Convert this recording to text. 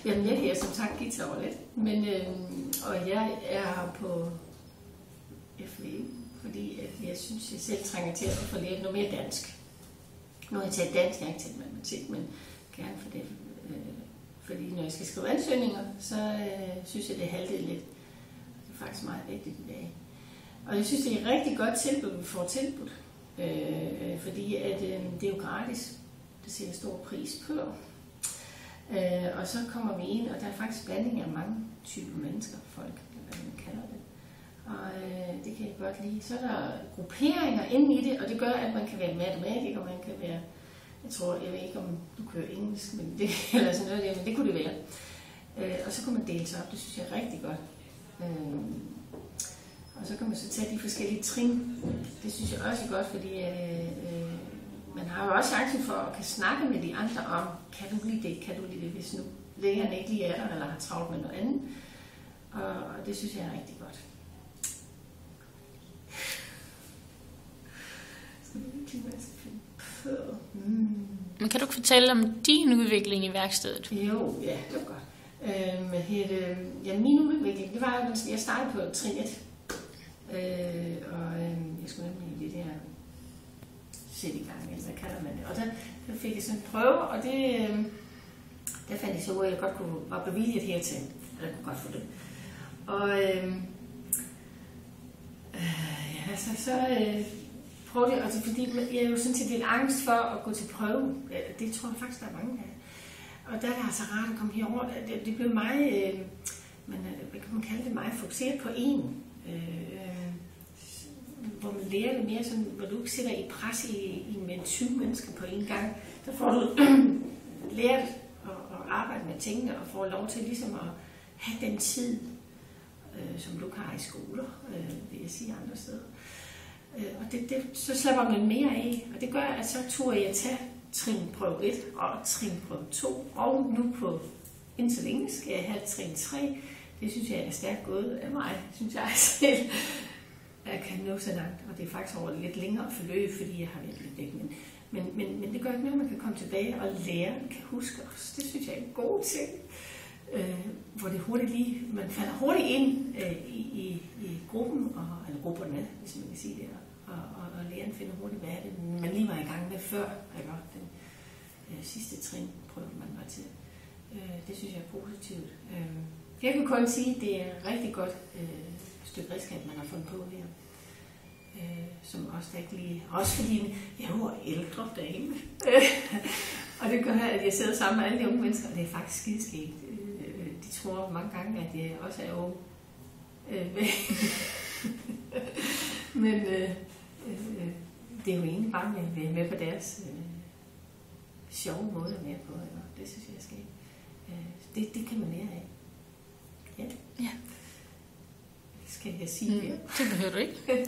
Jamen, jeg lærer som sagt guitar over lidt, men, og jeg er her på FVU, fordi at jeg synes, jeg selv trænger til at få lært noget mere dansk. Nu har jeg taget dansk, jeg har ikke taget matematik, men gerne for det. Fordi når jeg skal skrive ansøgninger, så synes jeg, det haltede lidt. Det er faktisk meget vigtigt i dag. Og jeg synes, det er et rigtig godt tilbud, vi får tilbudt. Fordi at, det er jo gratis. Det ser jeg stor pris på. Og så kommer vi ind, og der er faktisk blanding af mange typer mennesker, folk, hvad man kalder det. Og det kan jeg godt lide. Så er der grupperinger inde i det, og det gør, at man kan være matematiker, man kan være, jeg ved ikke om du kører engelsk, men det, eller sådan noget der, men det kunne det være. Og så kan man dele sig op, det synes jeg er rigtig godt. Og så kan man så tage de forskellige trin. Det synes jeg også er godt, fordi man har jo også chancen for at kan snakke med de andre om, kan du lide det, hvis nu lægerne ikke lige er der, eller har travlt med noget andet. Og det synes jeg er rigtig godt. Men kan du fortælle om din udvikling i værkstedet? Jo, ja, det var godt. Min udvikling, det var jo, at jeg startede på trin 1. Jeg skulle nemlig det der sætte i gang, eller hvad kalder man det. Og der fik jeg sådan en prøve, og det, der fandt jeg så ud af, at jeg godt kunne være bevilget hertil. Eller jeg kunne godt få det. Og prøvede jeg, altså, fordi jeg er jo sådan set lidt angst for at gå til prøve. Det tror jeg faktisk, der er mange af. Og der er det altså rart at komme herover. Det blev meget, hvad kan man kalde det, meget fokuseret på én. Hvor man lærer det mere sådan, hvor du ikke sidder i pres med 20 mennesker på en gang. Der får du lært at arbejde med tingene og får lov til ligesom at have den tid, som du kan have i skoler, vil jeg sige andre steder. Og så slapper man mere af, og det gør, at så turde jeg tage trinprøve 1 og trinprøve 2, og nu på indtil længe skal jeg have trin 3. Det synes jeg er stærkt gået af mig, synes jeg selv. Jeg kan nå så langt, og det er faktisk over lidt længere forløb, fordi jeg har været lidt væk. Men det gør ikke noget, man kan komme tilbage og lære, kan huske os. Det synes jeg er en god ting. Hvor det hurtigt lige, man falder hurtigt ind i gruppen, eller grupperne, hvis man kan sige det, og læreren finder hurtigt, hvad er det, man lige var i gang med før, ikke? Den sidste trin prøvede man var til. Det synes jeg er positivt. Jeg kan kun sige, at det er et rigtig godt stykke redskab, man har fundet på her. Som også der ikke lige, også fordi jeg er ældre dame. Og det gør, at jeg sidder sammen med alle de unge mennesker, og det er faktisk skideskægt. De tror mange gange, at jeg også er ung. Men det er jo egentlig bare med at være med på deres sjove måde at være på. Eller? Det synes jeg er skægt. Det kan man lære af. Ja. Ja. Skal jeg sige det? Det behøver du ikke.